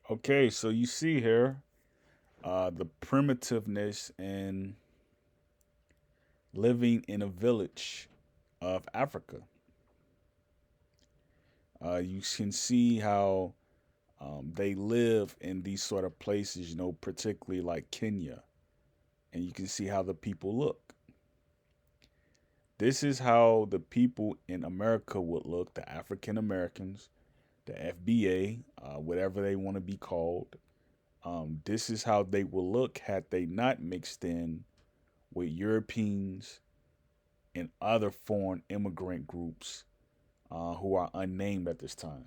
Okay, so you see here the primitiveness in living in a village of Africa. You can see how they live in these sort of places, particularly like Kenya, and you can see how the people look. This is how the people in America would look, the African Americans, the FBA, whatever they want to be called. This is how they will look had they not mixed in with Europeans and other foreign immigrant groups who are unnamed at this time.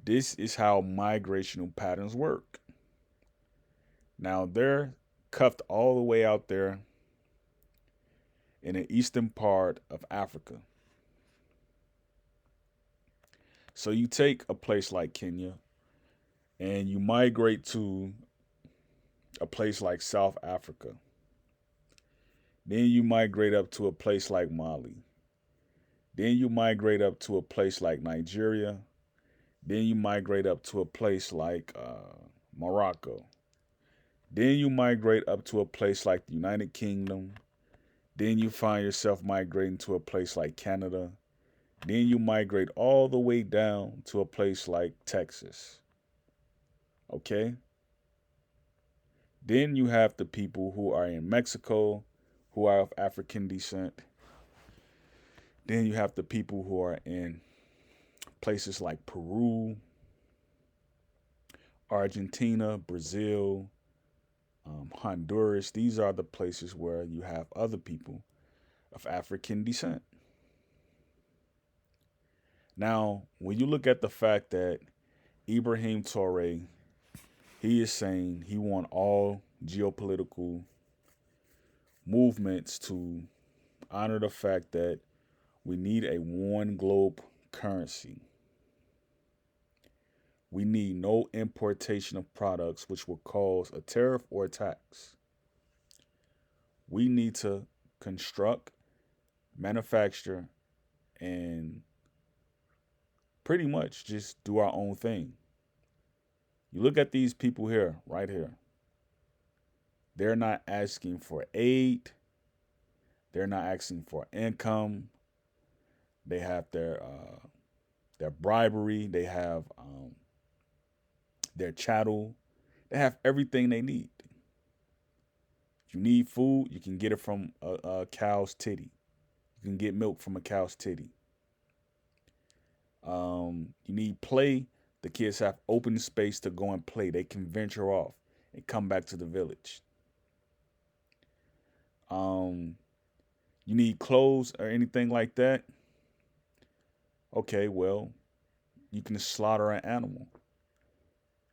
This is how migrational patterns work. Now, they're cuffed all the way out there in the eastern part of Africa. So you take a place like Kenya and you migrate to a place like South Africa. Then you migrate up to a place like Mali. Then you migrate up to a place like Nigeria. Then you migrate up to a place like Morocco. Then you migrate up to a place like the United Kingdom. Then you find yourself migrating to a place like Canada. Then you migrate all the way down to a place like Texas. Okay? Then you have the people who are in Mexico who are of African descent. Then you have the people who are in places like Peru, Argentina, Brazil, Honduras. These are the places where you have other people of African descent. Now, when you look at the fact that Ibrahim Traore, he is saying he want all geopolitical movements to honor the fact that we need a one globe currency. We need no importation of products which will cause a tariff or a tax. We need to construct, manufacture, and pretty much just do our own thing. You look at these people here, right here. They're not asking for aid. They're not asking for income. They have their bribery. They have their chattel. They have everything they need. If you need food, you can get it from a cow's titty. You can get milk from a cow's titty. You need play. The kids have open space to go and play. They can venture off and come back to the village. Um, you need clothes or anything like that. Okay, well, you can slaughter an animal.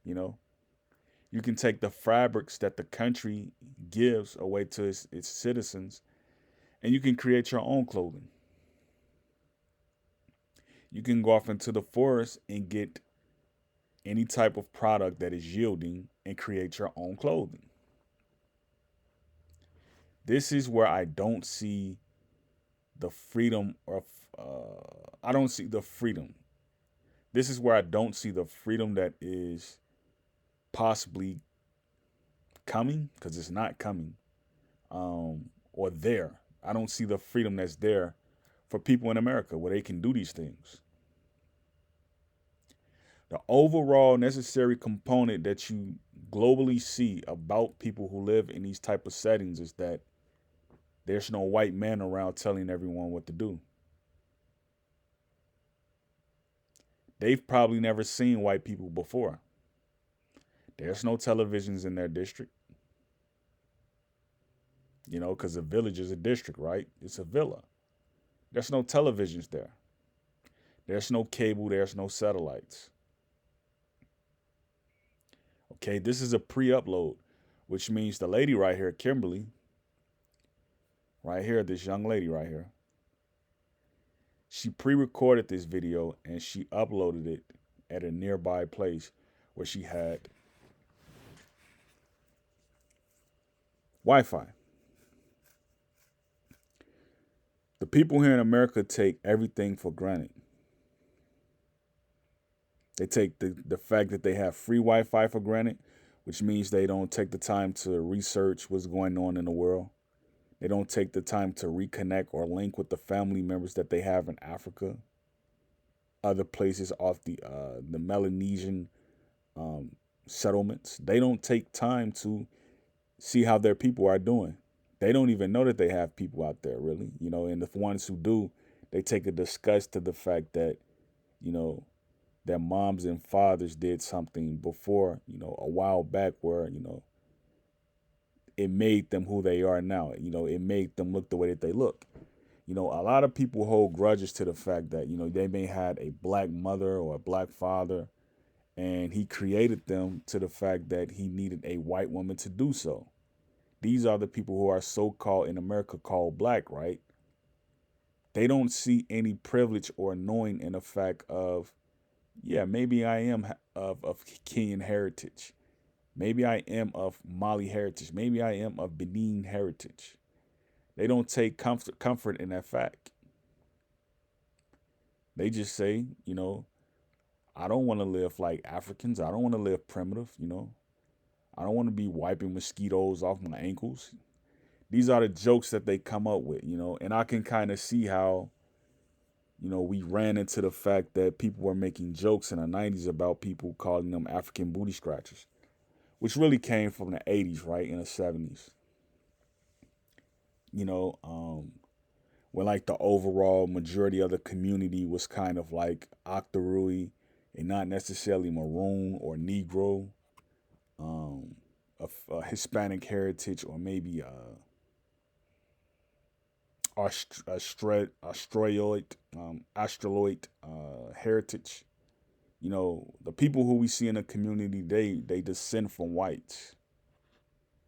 You know, you can take the fabrics that the country gives away to its citizens, and you can create your own clothing. You can go off into the forest and get any type of product that is yielding and create your own clothing. This is where I don't see the freedom of, I don't see the freedom. This is where I don't see the freedom that is possibly coming, because it's not coming, or there. I don't see the freedom that's there for people in America where they can do these things. The overall necessary component that you globally see about people who live in these type of settings is that there's no white man around telling everyone what to do. They've probably never seen white people before. There's no televisions in their district, because a village is a district, right? It's a villa. There's no televisions there. There's no cable. There's no satellites. Okay, this is a pre upload, which means the lady right here, Kimberly, right here, this young lady right here, she pre recorded this video and she uploaded it at a nearby place where she had Wi Fi. The people here in America take everything for granted. They take the fact that they have free Wi-Fi for granted, which means they don't take the time to research what's going on in the world. They don't take the time to reconnect or link with the family members that they have in Africa, other places off the Melanesian um, settlements. They don't take time to see how their people are doing. They don't even know that they have people out there, really. And the ones who do, they take a disgust to the fact that, you know, their moms and fathers did something before, a while back where, it made them who they are now. It made them look the way that they look. A lot of people hold grudges to the fact that, they may had a black mother or a black father, and he created them to the fact that he needed a white woman to do so. These are the people who are so-called in America called black, right? They don't see any privilege or knowing in the fact of, yeah, maybe I am of Kenyan heritage. Maybe I am of Mali heritage. Maybe I am of Benin heritage. They don't take comfort in that fact. They just say, I don't want to live like Africans. I don't want to live primitive. I don't want to be wiping mosquitoes off my ankles. These are the jokes that they come up with. And I can kind of see how, we ran into the fact that people were making jokes in the 90s about people calling them African booty scratchers, which really came from the 80s, right? In the 70s. When like the overall majority of the community was kind of like Octorui and not necessarily maroon or Negro, um, a Hispanic heritage, or maybe Australoid heritage. The people who we see in the community, they descend from whites.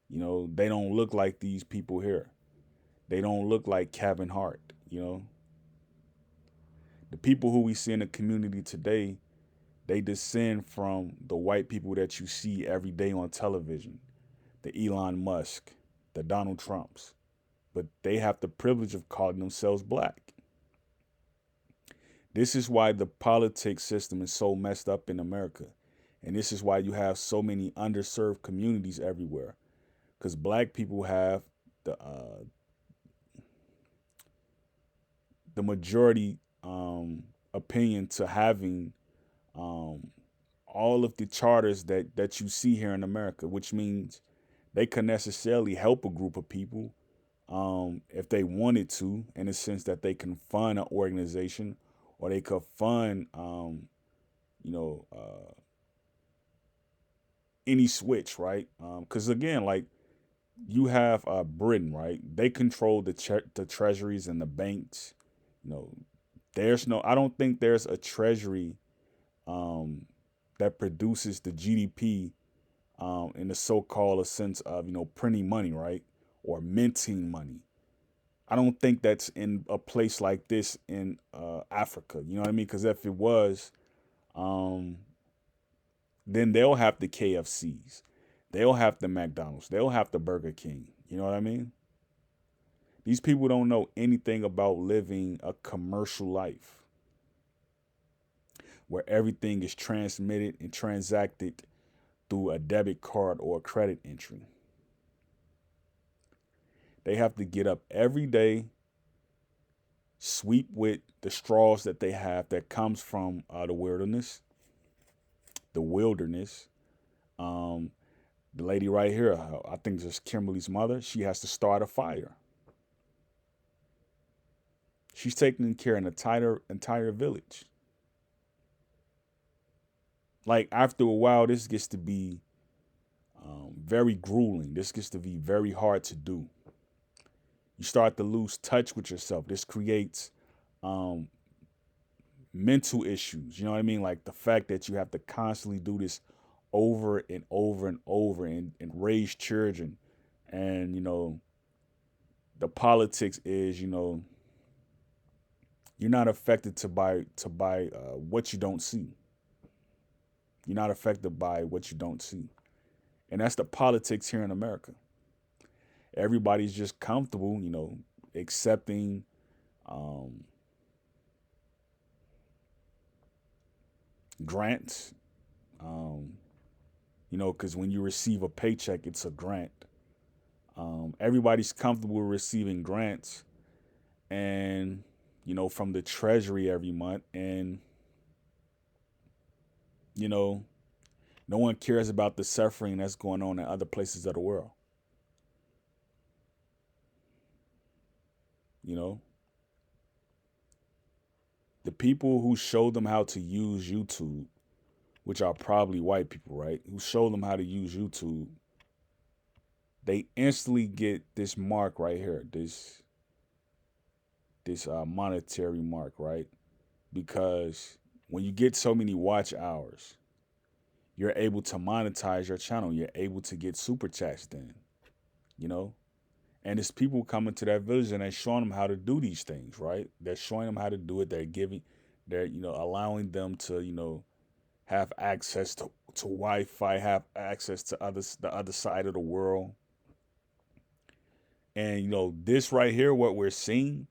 They don't look like these people here. They don't look like Kevin Hart. The people who we see in the community today, they descend from the white people that you see every day on television, the Elon Musk, the Donald Trumps. But they have the privilege of calling themselves black. This is why the politics system is so messed up in America. And this is why you have so many underserved communities everywhere. Because black people have the majority opinion to having all of the charters that you see here in America, which means they can necessarily help a group of people if they wanted to, in the sense that they can fund an organization, or they could fund, any switch, right? Because again, like you have Britain, right? They control the treasuries and the banks. I don't think there's a treasury that produces the GDP in the so-called sense of, printing money, right? Or minting money. I don't think that's in a place like this in Africa. You know what I mean? Because if it was, um, then they'll have the KFCs. They'll have the McDonald's. They'll have the Burger King. You know what I mean? These people don't know anything about living a commercial life where everything is transmitted and transacted through a debit card or a credit entry. They have to get up every day, sweep with the straws that they have that comes from the wilderness. The wilderness. The lady right here, I think this is Kimberly's mother. She has to start a fire. She's taking care of an entire village. Like after a while, this gets to be very grueling. This gets to be very hard to do. You start to lose touch with yourself. This creates mental issues. You know what I mean? Like the fact that you have to constantly do this over and over and over and raise children. And, the politics is, you're not affected by what you don't see. You're not affected by what you don't see. And that's the politics here in America. Everybody's just comfortable, accepting grants. Um, because when you receive a paycheck, it's a grant. Everybody's comfortable receiving grants and, from the treasury every month. And, you know, no one cares about the suffering that's going on in other places of the world. You know, the people who showed them how to use YouTube, which are probably white people, right? Who showed them how to use YouTube, they instantly get this mark right here, this monetary mark, right? Because when you get so many watch hours, you're able to monetize your channel. You're able to get super chats then, you know? And it's people coming to that village and they're showing them how to do these things, right? They're showing them how to do it. They're, allowing them to, have access to Wi-Fi, have access to the other side of the world. And, this right here, what we're seeing,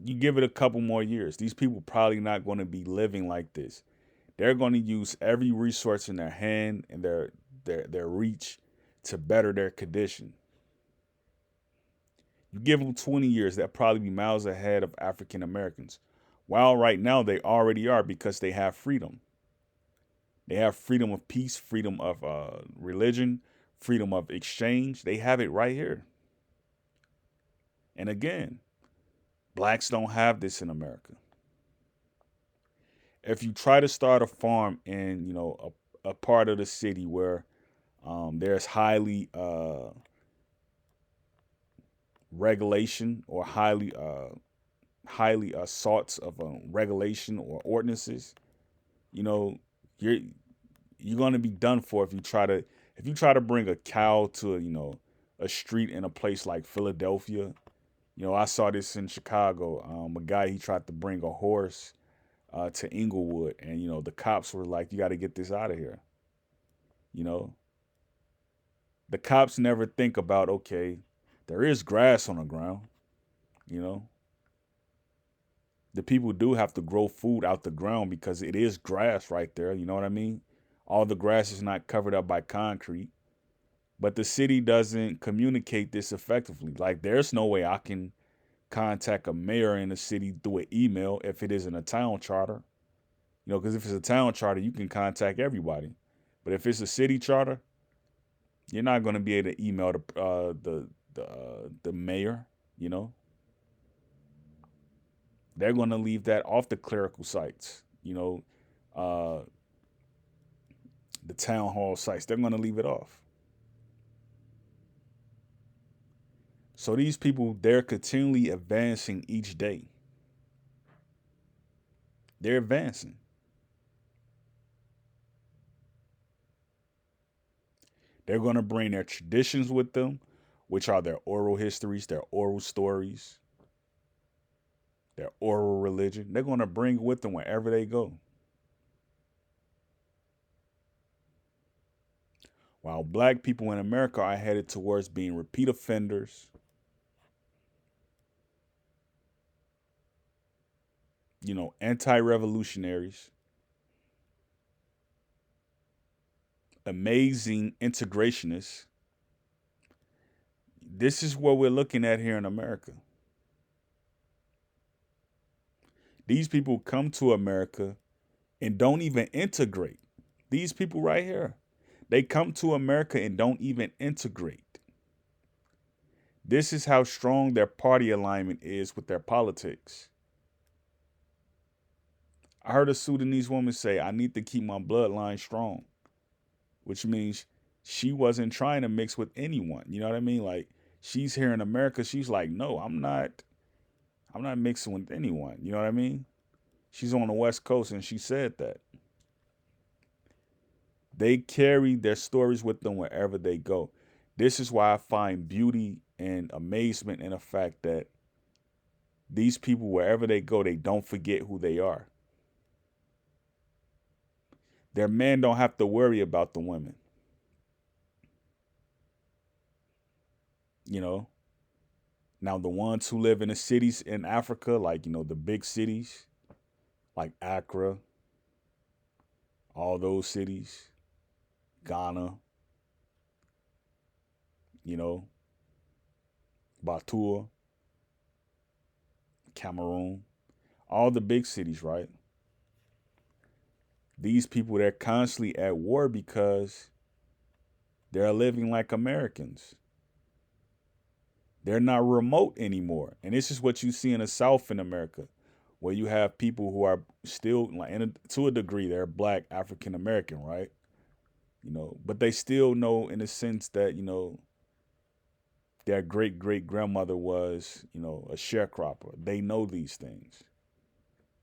you give it a couple more years. These people probably not going to be living like this. They're going to use every resource in their hand and their reach to better their condition. You give them 20 years, they'll probably be miles ahead of African Americans. While right now they already are because they have freedom. They have freedom of peace, freedom of religion, freedom of exchange. They have it right here. And again, blacks don't have this in America. If you try to start a farm in, a part of the city where there's regulation or highly sorts of regulation or ordinances, you know, you're you're gonna be done for if you try to bring a cow to a street in a place like Philadelphia. I saw this in Chicago. A guy, he tried to bring a horse to Inglewood, and the cops were like, "You got to get this out of here." You know, the cops never think about, okay, there is grass on the ground. You know, the people do have to grow food out the ground because it is grass right there. You know what I mean? All the grass is not covered up by concrete, but the city doesn't communicate this effectively. Like, there's no way I can contact a mayor in the city through an email if it isn't a town charter. Because if it's a town charter, you can contact everybody. But if it's a city charter, you're not going to be able to email the mayor. You know, they're going to leave that off the clerical sites. Uh, the town hall sites, they're going to leave it off. So these people, they're continually advancing each day. They're advancing. They're going to bring their traditions with them, which are their oral histories, their oral stories, their oral religion. They're going to bring it with them wherever they go. While black people in America are headed towards being repeat offenders, anti-revolutionaries, amazing integrationists. This is what we're looking at here in America. These people come to America and don't even integrate. These people right here, they come to America and don't even integrate. This is how strong their party alignment is with their politics. I heard a Sudanese woman say, "I need to keep my bloodline strong," which means she wasn't trying to mix with anyone. You know what I mean? Like, she's here in America. She's like, "No, I'm not. I'm not mixing with anyone." You know what I mean? She's on the West Coast and she said that. They carry their stories with them wherever they go. This is why I find beauty and amazement in the fact that these people, wherever they go, they don't forget who they are. Their men don't have to worry about the women. You know, now the ones who live in the cities in Africa, like, the big cities, like Accra, all those cities, Ghana, you know, Batur, Cameroon, all the big cities, right? These people, they're constantly at war because they're living like Americans. They're not remote anymore. And this is what you see in the South in America, where you have people who are still, like, to a degree, they're black, African American, right? But they still know in a sense that, their great great grandmother was, a sharecropper. They know these things.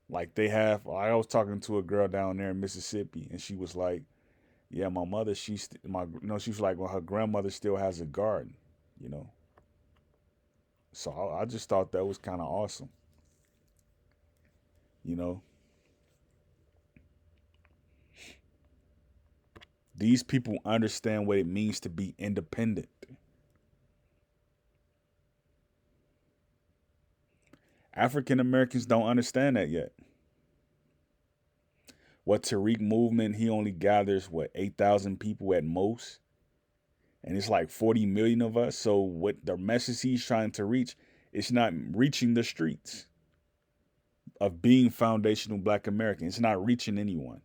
Like I was talking to a girl down there in Mississippi, and she was like, "Yeah, my mother, she was like, well, her grandmother still has a garden, you know." So I just thought that was kind of awesome, you know. These people understand what it means to be independent. African Americans don't understand that yet. What Tariq movement, he only gathers what 8,000 people at most, and it's like 40 million of us. So what the message he's trying to reach, it's not reaching the streets of being foundational Black American. It's not reaching anyone.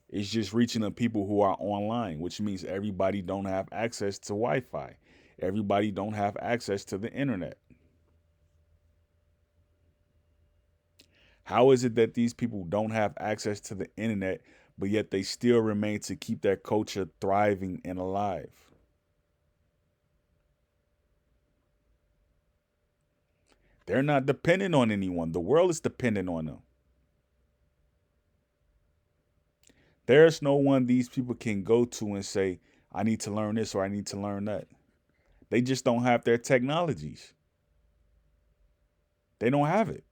It's just reaching the people who are online, which means everybody don't have access to Wi-Fi. Everybody don't have access to the internet. How is it that these people don't have access to the internet, but yet they still remain to keep their culture thriving and alive? They're not dependent on anyone. The world is dependent on them. There's no one these people can go to and say, I need to learn this or I need to learn that. They just don't have their technologies. They don't have it.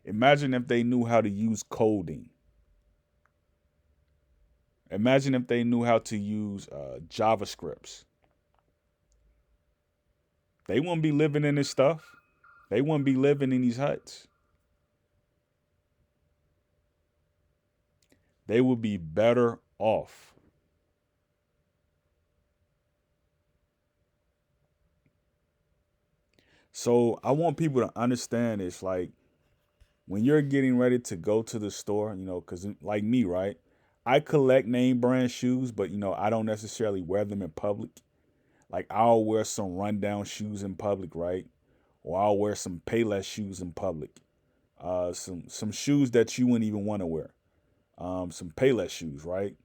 Imagine if they knew how to use coding. Imagine if they knew how to use JavaScripts. They wouldn't be living in this stuff. They wouldn't be living in these huts. They would be better off. So I want people to understand this. Like, when you're getting ready to go to the store, because like me, right? I collect name brand shoes, but I don't necessarily wear them in public. Like, I'll wear some rundown shoes in public, right? Or I'll wear some Payless shoes in public. Some shoes that you wouldn't even want to wear. Some Payless shoes, right?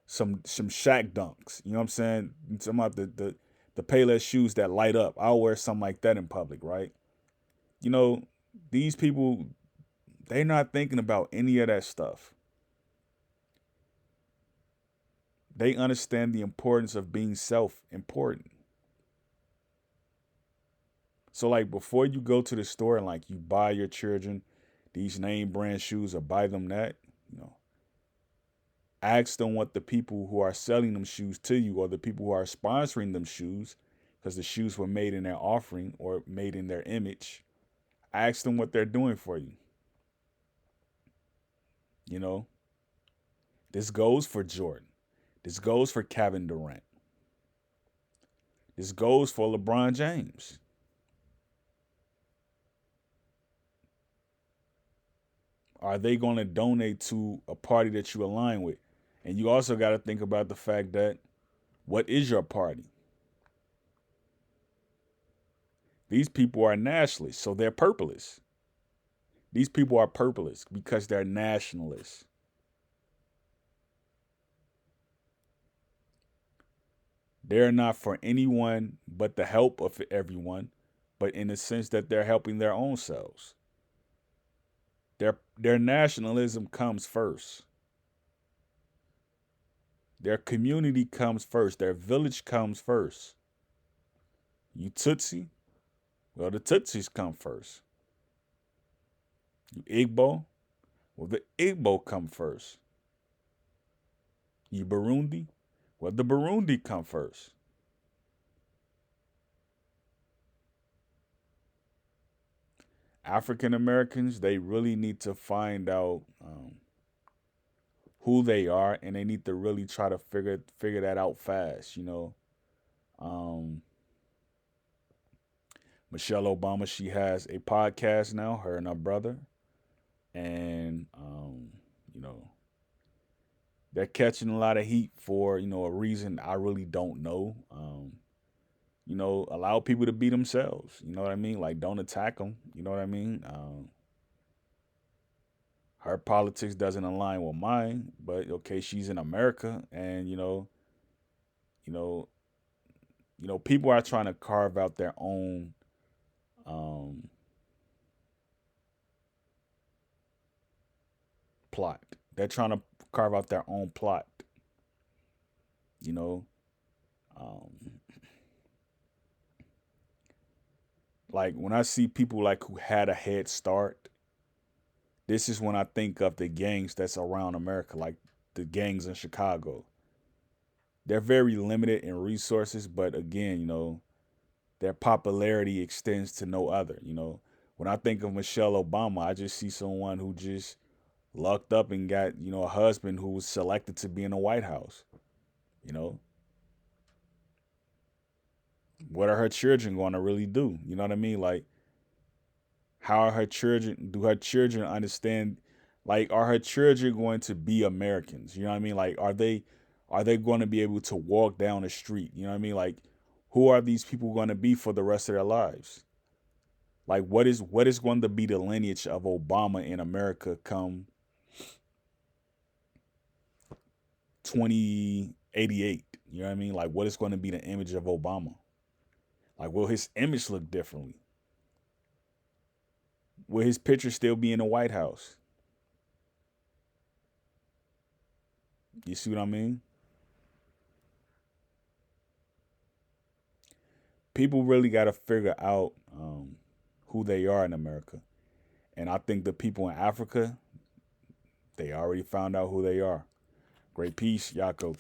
Some Shaq Dunks. You know what I'm saying? Some of the Payless shoes that light up. I'll wear something like that in public, right? You know, these people, they're not thinking about any of that stuff. They understand the importance of being self-important. So, like, before you go to the store and like you buy your children these name brand shoes or buy them that, you know, ask them what the people who are selling them shoes to you or the people who are sponsoring them shoes, because the shoes were made in their offering or made in their image. Ask them what they're doing for you. You know, this goes for Jordan. This goes for Kevin Durant. This goes for LeBron James. Are they going to donate to a party that you align with? And you also got to think about the fact that, what is your party? These people are nationalists, so they're purplists. These people are purplists because they're nationalists. They're not for anyone but the help of everyone, but in the sense that they're helping their own selves. Their nationalism comes first. Their community comes first. Their village comes first. You Tutsi? Well, the Tutsis come first. You Igbo? Well, the Igbo come first. You Burundi? Well, the Burundi come first. African Americans, they really need to find out who they are, and they need to really try to figure that out fast. Um, Michelle Obama, she has a podcast now, her and her brother, and you know, they're catching a lot of heat for a reason I really don't know. Allow people to be themselves. You know what I mean? Like, don't attack them. You know what I mean? Her politics doesn't align with mine, but okay, she's in America, and you know, people are trying to carve out their own um, plot. They're trying to carve out their own plot. You know, um, like when I see people like who had a head start, this is when I think of the gangs that's around America, like the gangs in Chicago. They're very limited in resources, but again, their popularity extends to no other. When I think of Michelle Obama, I just see someone who just lucked up and got, a husband who was selected to be in the White House. You know, what are her children going to really do? You know what I mean? Like, how are her children, do her children understand, like, are her children going to be Americans? You know what I mean? Like, are they going to be able to walk down the street? You know what I mean? Like, who are these people going to be for the rest of their lives? Like, what is going to be the lineage of Obama in America come 2088? You know what I mean? Like, what is going to be the image of Obama? Like, will his image look differently? Will his picture still be in the White House? You see what I mean? People really got to figure out who they are in America. And I think the people in Africa, they already found out who they are. Great peace, Yako.